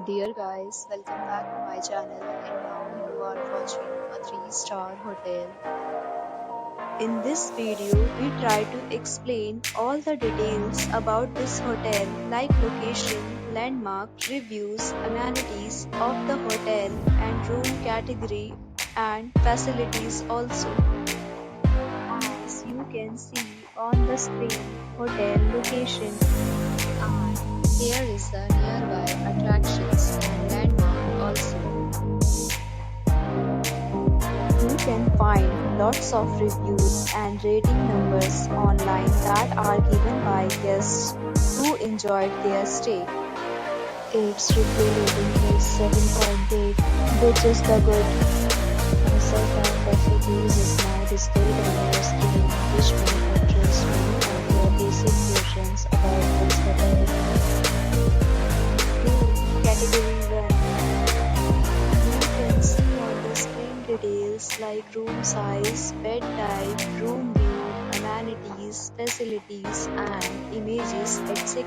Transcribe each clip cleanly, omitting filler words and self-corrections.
Dear guys, welcome back to my channel and now you are watching a 3-star hotel. In this video, we try to explain all the details about this hotel like location, landmark, reviews, amenities of the hotel and room category and facilities also. As you can see on the screen, hotel location. And here is the nearby attractions and landmark also. You can find lots of reviews and rating numbers online that are given by guests who enjoyed their stay. Its review rating is 7.8, which is the good. Certain facilities is now displayed on your screen, which may address many of your basic questions about this hotel. Category 1. You can see on the screen details like room size, bed type, room view, amenities, facilities and images etc.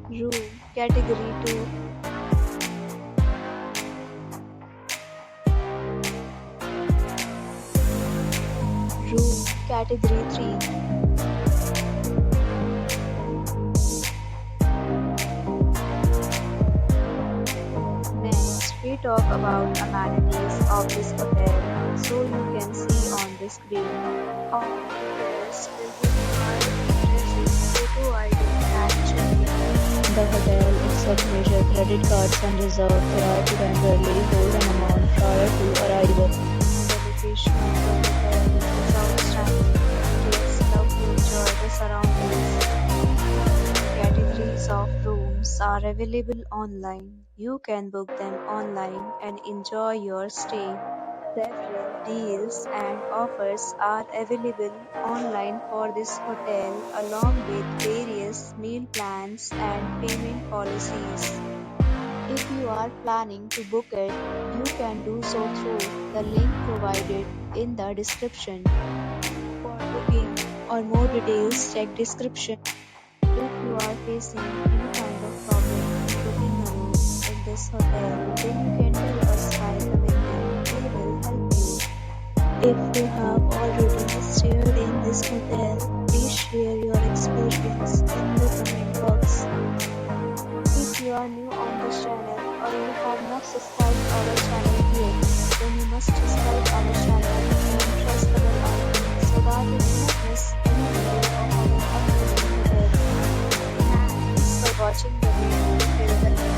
Room Category 2. Room Category 3. Next, we talk about amenities of this hotel. So you can see on the screen. All guests will be required addresses, photo ID and check-in. The hotel accepts major credit cards and reserves the right to temporarily hold an amount prior to arrival. The location of the hotel is outstanding. Guests love to enjoy the surroundings. Categories of rooms are available online. You can book them online and enjoy your stay. Several deals and offers are available online for this hotel along with various meal plans and payment policies. If you are planning to book it, you can do so through the link provided in the description. For booking or more details, check description. If you are facing any kind of problem in booking a room in this hotel, then you can tell us by commenting. We will help you. If you have already stayed in this hotel, please share your experience in the comment box. If you are new on this channel or you have not subscribed our channel yet, then you must subscribe our channel and press the bell icon so that you do not miss any video of our upcoming hotel. Thanks for watching the video till the end.